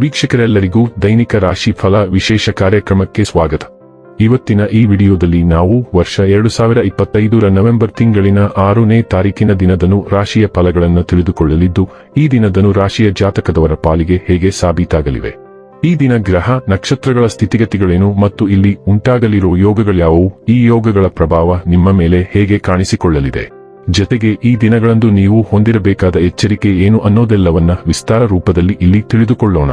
ವೀಕ್ಷಕರೆಲ್ಲರಿಗೂ ದೈನಿಕ ರಾಶಿ ಫಲ ವಿಶೇಷ ಕಾರ್ಯಕ್ರಮಕ್ಕೆ ಸ್ವಾಗತ. ಇವತ್ತಿನ ಈ ವಿಡಿಯೋದಲ್ಲಿ ನಾವು ವರ್ಷ 2025ರ ನವೆಂಬರ್ ತಿಂಗಳಿನ 6ನೇ ತಾರೀಕಿನ ದಿನದನು ರಾಶಿಯ ಫಲಗಳನ್ನು ತಿಳಿದುಕೊಳ್ಳಲಿದ್ದು, ಈ ದಿನದನು ರಾಶಿಯ ಜಾತಕದವರ ಪಾಲಿಗೆ ಹೇಗೆ ಸಾಬೀತಾಗಲಿವೆ, ಈ ದಿನ ಗ್ರಹ ನಕ್ಷತ್ರಗಳ ಸ್ಥಿತಿಗತಿಗಳೇನು ಮತ್ತು ಇಲ್ಲಿ ಉಂಟಾಗಲಿರುವ ಯೋಗಗಳ್ಯಾವುವು, ಈ ಯೋಗಗಳ ಪ್ರಭಾವ ನಿಮ್ಮ ಮೇಲೆ ಹೇಗೆ ಕಾಣಿಸಿಕೊಳ್ಳಲಿದೆ, ಜತೆಗೆ ಈ ದಿನಗಳಂದು ನೀವು ಹೊಂದಿರಬೇಕಾದ ಎಚ್ಚರಿಕೆ ಏನು ಅನ್ನೋದೆಲ್ಲವನ್ನ ವಿಸ್ತಾರ ರೂಪದಲ್ಲಿ ಇಲ್ಲಿ ತಿಳಿದುಕೊಳ್ಳೋಣ.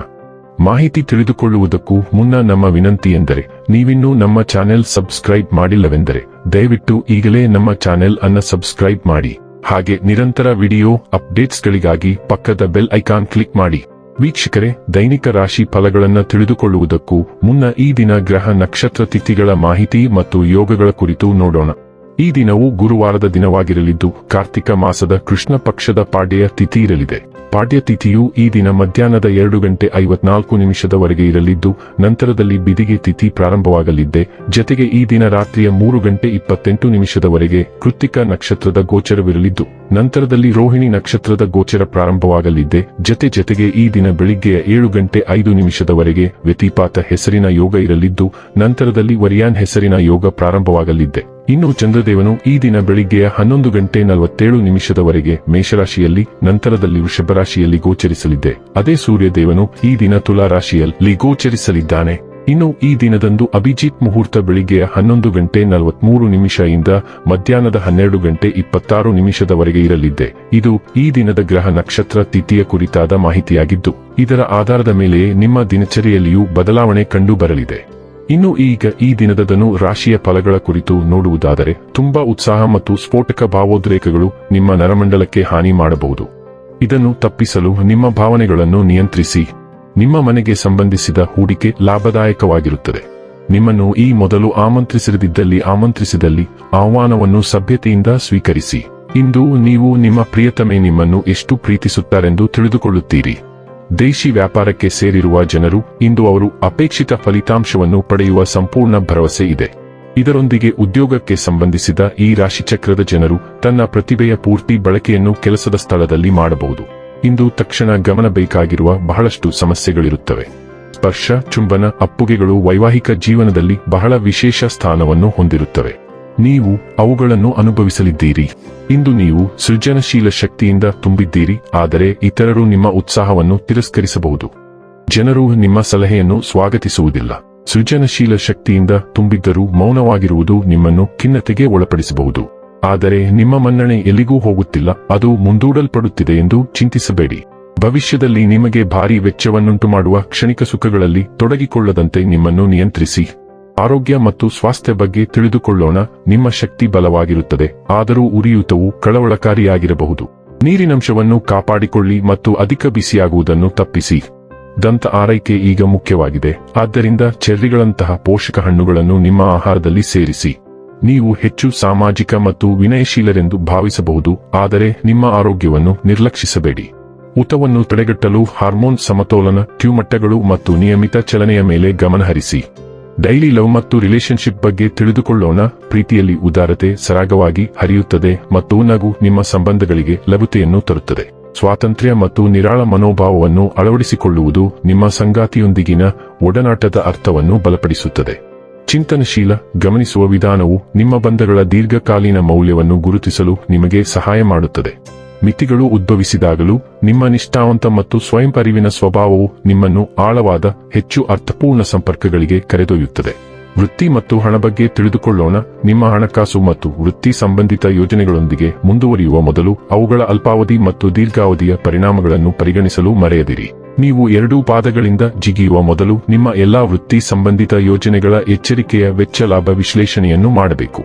ಮಾಹಿತಿ ತಿಳಿದುಕೊಳ್ಳುವುದಕ್ಕೂ ಮುನ್ನ ನಮ್ಮ ವಿನಂತಿ ಎಂದರೆ, ನೀವಿನ್ನೂ ನಮ್ಮ ಚಾನೆಲ್ ಸಬ್ಸ್ಕ್ರೈಬ್ ಮಾಡಿಲ್ಲವೆಂದರೆ ದಯವಿಟ್ಟು ಈಗಲೇ ನಮ್ಮ ಚಾನೆಲ್ ಅನ್ನು ಸಬ್ಸ್ಕ್ರೈಬ್ ಮಾಡಿ. ಹಾಗೆ ನಿರಂತರ ವಿಡಿಯೋ ಅಪ್ಡೇಟ್ಸ್ಗಳಿಗಾಗಿ ಪಕ್ಕದ ಬೆಲ್ ಐಕಾನ್ ಕ್ಲಿಕ್ ಮಾಡಿ. ವೀಕ್ಷಕರೇ, ದೈನಿಕ ರಾಶಿ ಫಲಗಳನ್ನು ತಿಳಿದುಕೊಳ್ಳುವುದಕ್ಕೂ ಮುನ್ನ ಈ ದಿನ ಗ್ರಹ ನಕ್ಷತ್ರ ತಿಥಿಗಳ ಮಾಹಿತಿ ಮತ್ತು ಯೋಗಗಳ ಕುರಿತು ನೋಡೋಣ. ಈ ದಿನವು ಗುರುವಾರದ ದಿನವಾಗಿರಲಿದ್ದು, ಕಾರ್ತಿಕ ಮಾಸದ ಕೃಷ್ಣ ಪಕ್ಷದ ಪಾಡ್ಯ ತಿಥಿ ಇರಲಿದೆ. ಪಾಡ್ಯ ತಿಥಿಯು ಈ ದಿನ ಮಧ್ಯಾಹ್ನದ 2:54 ಇರಲಿದ್ದು, ನಂತರದಲ್ಲಿ ಬಿದಿಗೆ ತಿಥಿ ಪ್ರಾರಂಭವಾಗಲಿದ್ದೆ. ಜತೆಗೆ ಈ ದಿನ ರಾತ್ರಿಯ 3:28 ಕೃತ್ತಿಕ ನಕ್ಷತ್ರದ ಗೋಚರವಿರಲಿದ್ದು, ನಂತರದಲ್ಲಿ ರೋಹಿಣಿ ನಕ್ಷತ್ರದ ಗೋಚರ ಪ್ರಾರಂಭವಾಗಲಿದ್ದೆ. ಜತೆಗೆ ಈ ದಿನ ಬೆಳಿಗ್ಗೆಯ 7:05 ವ್ಯತಿಪಾತ ಹೆಸರಿನ ಯೋಗ ಇರಲಿದ್ದು, ನಂತರದಲ್ಲಿ ವರಿಯಾನ್ ಹೆಸರಿನ ಯೋಗ ಪ್ರಾರಂಭವಾಗಲಿದ್ದೆ. ಇನ್ನು ಚಂದ್ರದೇವನು ಈ ದಿನ ಬೆಳಿಗ್ಗೆಯ 11:47 ಮೇಷರಾಶಿಯಲ್ಲಿ, ನಂತರದಲ್ಲಿ ವೃಷಭ ರಾಶಿಯಲ್ಲಿ ಗೋಚರಿಸಲಿದ್ದೆ. ಅದೇ ಸೂರ್ಯದೇವನು ಈ ದಿನ ತುಲಾ ರಾಶಿಯಲ್ಲಿ ಗೋಚರಿಸಲಿದ್ದಾನೆ. ಇನ್ನು ಈ ದಿನದಂದು ಅಭಿಜಿತ್ ಮುಹೂರ್ತ ಬೆಳಿಗ್ಗೆಯ 11:43 ಇಂದ ಮಧ್ಯಾಹ್ನದ 12:26 ಇರಲಿದ್ದೆ. ಇದು ಈ ದಿನದ ಗ್ರಹ ನಕ್ಷತ್ರ ತಿಥಿಯ ಕುರಿತಾದ ಮಾಹಿತಿಯಾಗಿದ್ದು, ಇದರ ಆಧಾರದ ಮೇಲೆಯೇ ನಿಮ್ಮ ದಿನಚರಿಯಲ್ಲಿಯೂ ಬದಲಾವಣೆ ಕಂಡು ಬರಲಿದೆ. ಇನ್ನು ಈಗ ಈ ದಿನದನು ರಾಶಿಯ ಫಲಗಳ ಕುರಿತು ನೋಡುವುದಾದರೆ, ತುಂಬಾ ಉತ್ಸಾಹ ಮತ್ತು ಸ್ಫೋಟಕ ಭಾವೋದ್ರೇಕಗಳು ನಿಮ್ಮ ನರಮಂಡಲಕ್ಕೆ ಹಾನಿ ಮಾಡಬಹುದು. ಇದನ್ನು ತಪ್ಪಿಸಲು ನಿಮ್ಮ ಭಾವನೆಗಳನ್ನು ನಿಯಂತ್ರಿಸಿ. ನಿಮ್ಮ ಮನೆಗೆ ಸಂಬಂಧಿಸಿದ ಹೂಡಿಕೆ ಲಾಭದಾಯಕವಾಗಿರುತ್ತದೆ. ನಿಮ್ಮನ್ನು ಈ ಮೊದಲು ಆಮಂತ್ರಿಸಿದಲ್ಲಿ ಆಹ್ವಾನವನ್ನು ಸಭ್ಯತೆಯಿಂದ ಸ್ವೀಕರಿಸಿ. ಇಂದು ನೀವು ನಿಮ್ಮ ಪ್ರಿಯತಮೆ ನಿಮ್ಮನ್ನು ಎಷ್ಟು ಪ್ರೀತಿಸುತ್ತಾರೆಂದು ತಿಳಿದುಕೊಳ್ಳುತ್ತೀರಿ. ದೇಶಿ ವ್ಯಾಪಾರಕ್ಕೆ ಸೇರಿರುವ ಜನರು ಇಂದು ಅವರು ಅಪೇಕ್ಷಿತ ಫಲಿತಾಂಶವನ್ನು ಪಡೆಯುವ ಸಂಪೂರ್ಣ ಭರವಸೆ ಇದೆ. ಇದರೊಂದಿಗೆ ಉದ್ಯೋಗಕ್ಕೆ ಸಂಬಂಧಿಸಿದ ಈ ರಾಶಿಚಕ್ರದ ಜನರು ತನ್ನ ಪ್ರತಿಭೆಯ ಪೂರ್ತಿ ಬಳಕೆಯನ್ನು ಕೆಲಸದ ಸ್ಥಳದಲ್ಲಿ ಮಾಡಬಹುದು. ಇಂದು ತಕ್ಷಣ ಗಮನ ಬೇಕಾಗಿರುವ ಬಹಳಷ್ಟು ಸಮಸ್ಯೆಗಳಿರುತ್ತವೆ. ಸ್ಪರ್ಶ, ಚುಂಬನ, ಅಪ್ಪುಗೆಗಳು ವೈವಾಹಿಕ ಜೀವನದಲ್ಲಿ ಬಹಳ ವಿಶೇಷ ಸ್ಥಾನವನ್ನು ಹೊಂದಿರುತ್ತವೆ. ನೀವು ಅವುಗಳನ್ನು ಅನುಭವಿಸಲಿದ್ದೀರಿ. ಇಂದು ನೀವು ಸೃಜನಶೀಲ ಶಕ್ತಿಯಿಂದ ತುಂಬಿದ್ದೀರಿ, ಆದರೆ ಇತರರು ನಿಮ್ಮ ಉತ್ಸಾಹವನ್ನು ತಿರಸ್ಕರಿಸಬಹುದು. ಜನರು ನಿಮ್ಮ ಸಲಹೆಯನ್ನು ಸ್ವಾಗತಿಸುವುದಿಲ್ಲ. ಸೃಜನಶೀಲ ಶಕ್ತಿಯಿಂದ ತುಂಬಿದ್ದರೂ ಮೌನವಾಗಿರುವುದು ನಿಮ್ಮನ್ನು ಖಿನ್ನತೆಗೆ ಒಳಪಡಿಸಬಹುದು. ಆದರೆ ನಿಮ್ಮ ಮನ್ನಣೆ ಎಲ್ಲಿಗೂ ಹೋಗುತ್ತಿಲ್ಲ, ಅದು ಮುಂದೂಡಲ್ಪಡುತ್ತಿದೆ ಎಂದು ಚಿಂತಿಸಬೇಡಿ. ಭವಿಷ್ಯದಲ್ಲಿ ನಿಮಗೆ ಭಾರೀ ವೆಚ್ಚವನ್ನುಂಟು ಮಾಡುವ ಕ್ಷಣಿಕ ಸುಖಗಳಲ್ಲಿ ತೊಡಗಿಕೊಳ್ಳದಂತೆ ನಿಮ್ಮನ್ನು ನಿಯಂತ್ರಿಸಿ. ಆರೋಗ್ಯ ಮತ್ತು ಸ್ವಾಸ್ಥ್ಯ ಬಗ್ಗೆ ತಿಳಿದುಕೊಳ್ಳೋಣ. ನಿಮ್ಮ ಶಕ್ತಿ ಬಲವಾಗಿರುತ್ತದೆ, ಆದರೂ ಉರಿಯೂತವು ಕಳವಳಕಾರಿಯಾಗಿರಬಹುದು. ನೀರಿನಂಶವನ್ನು ಕಾಪಾಡಿಕೊಳ್ಳಿ ಮತ್ತು ಅಧಿಕ ಬಿಸಿಯಾಗುವುದನ್ನು ತಪ್ಪಿಸಿ. ದಂತ ಆರೈಕೆ ಈಗ ಮುಖ್ಯವಾಗಿದೆ, ಆದ್ದರಿಂದ ಚೆರ್ರಿಗಳಂತಹ ಪೋಷಕ ಹಣ್ಣುಗಳನ್ನು ನಿಮ್ಮ ಆಹಾರದಲ್ಲಿ ಸೇರಿಸಿ. ನೀವು ಹೆಚ್ಚು ಸಾಮಾಜಿಕ ಮತ್ತು ವಿನಯಶೀಲರೆಂದು ಭಾವಿಸಬಹುದು, ಆದರೆ ನಿಮ್ಮ ಆರೋಗ್ಯವನ್ನು ನಿರ್ಲಕ್ಷಿಸಬೇಡಿ. ಊತವನ್ನು ತಡೆಗಟ್ಟಲು ಹಾರ್ಮೋನ್ ಸಮತೋಲನ, ಕ್ಯೂಮಟ್ಟಗಳು ಮತ್ತು ನಿಯಮಿತ ಚಲನೆಯ ಮೇಲೆ ಗಮನಹರಿಸಿ. ಡೈಲಿ ಲವ್ ಮತ್ತು ರಿಲೇಶನ್ಶಿಪ್ ಬಗ್ಗೆ ತಿಳಿದುಕೊಳ್ಳೋಣ. ಪ್ರೀತಿಯಲ್ಲಿ ಉದಾರತೆ ಸರಾಗವಾಗಿ ಹರಿಯುತ್ತದೆ ಮತ್ತು ನಗು ನಿಮ್ಮ ಸಂಬಂಧಗಳಿಗೆ ಲಘುತೆಯನ್ನು ತರುತ್ತದೆ. ಸ್ವಾತಂತ್ರ್ಯ ಮತ್ತು ನಿರಾಳ ಮನೋಭಾವವನ್ನು ಅಳವಡಿಸಿಕೊಳ್ಳುವುದು ನಿಮ್ಮ ಸಂಗಾತಿಯೊಂದಿಗಿನ ಒಡನಾಟದ ಅರ್ಥವನ್ನು ಬಲಪಡಿಸುತ್ತದೆ. ಚಿಂತನಶೀಲ, ಗಮನಿಸುವ ವಿಧಾನವು ನಿಮ್ಮ ಬಂಧಗಳ ದೀರ್ಘಕಾಲೀನ ಮೌಲ್ಯವನ್ನು ಗುರುತಿಸಲು ನಿಮಗೆ ಸಹಾಯ ಮಾಡುತ್ತದೆ. ಮಿತಿಗಳು ಉದ್ಭವಿಸಿದಾಗಲೂ ನಿಮ್ಮ ನಿಷ್ಠಾವಂತ ಮತ್ತು ಸ್ವಯಂ ಅರಿವಿನ ಸ್ವಭಾವವು ನಿಮ್ಮನ್ನು ಆಳವಾದ, ಹೆಚ್ಚು ಅರ್ಥಪೂರ್ಣ ಸಂಪರ್ಕಗಳಿಗೆ ಕರೆದೊಯ್ಯುತ್ತದೆ. ವೃತ್ತಿ ಮತ್ತು ಹಣ ಬಗ್ಗೆ ತಿಳಿದುಕೊಳ್ಳೋಣ. ನಿಮ್ಮ ಹಣಕಾಸು ಮತ್ತು ವೃತ್ತಿ ಸಂಬಂಧಿತ ಯೋಜನೆಗಳೊಂದಿಗೆ ಮುಂದುವರಿಯುವ ಮೊದಲು ಅವುಗಳ ಅಲ್ಪಾವಧಿ ಮತ್ತು ದೀರ್ಘಾವಧಿಯ ಪರಿಣಾಮಗಳನ್ನು ಪರಿಗಣಿಸಲು ಮರೆಯದಿರಿ. ನೀವು ಎರಡೂ ಪಾದಗಳಿಂದ ಜಿಗಿಯುವ ಮೊದಲು ನಿಮ್ಮ ಎಲ್ಲಾ ವೃತ್ತಿ ಸಂಬಂಧಿತ ಯೋಜನೆಗಳ ಎಚ್ಚರಿಕೆಯ ವೆಚ್ಚ ಲಾಭ ವಿಶ್ಲೇಷಣೆಯನ್ನು ಮಾಡಬೇಕು.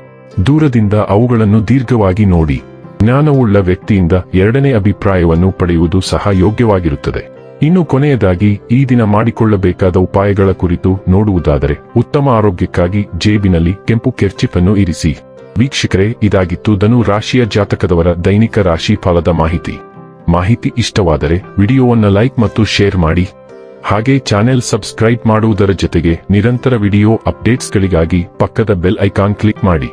ದೂರದಿಂದ ಅವುಗಳನ್ನು ದೀರ್ಘವಾಗಿ ನೋಡಿ. ಜ್ಞಾನವುಳ್ಳ ವ್ಯಕ್ತಿಯಿಂದ ಎರಡನೇ ಅಭಿಪ್ರಾಯವನ್ನು ಪಡೆಯುವುದು ಸಹ ಯೋಗ್ಯವಾಗಿರುತ್ತದೆ. ಇನ್ನು ಕೊನೆಯದಾಗಿ ಈ ದಿನ ಮಾಡಿಕೊಳ್ಳಬೇಕಾದ ಉಪಾಯಗಳ ಕುರಿತು ನೋಡುವುದಾದರೆ, ಉತ್ತಮ ಆರೋಗ್ಯಕ್ಕಾಗಿ ಜೇಬಿನಲ್ಲಿ ಕೆಂಪು ಕೆರ್ಚಿಪ್ ಅನ್ನು ಇರಿಸಿ. ವೀಕ್ಷಕರೇ, ಇದಾಗಿತ್ತು ಧನು ರಾಶಿಯ ಜಾತಕದವರ ದೈನಿಕ ರಾಶಿ ಫಲದ ಮಾಹಿತಿ ಇಷ್ಟವಾದರೆ ವಿಡಿಯೋವನ್ನು ಲೈಕ್ ಮತ್ತು ಶೇರ್ ಮಾಡಿ. ಹಾಗೆ ಚಾನೆಲ್ ಸಬ್ಸ್ಕ್ರೈಬ್ ಮಾಡುವುದರ ಜೊತೆಗೆ ನಿರಂತರ ವಿಡಿಯೋ ಅಪ್ಡೇಟ್ಸ್ಗಳಿಗಾಗಿ ಪಕ್ಕದ ಬೆಲ್ ಐಕಾನ್ ಕ್ಲಿಕ್ ಮಾಡಿ.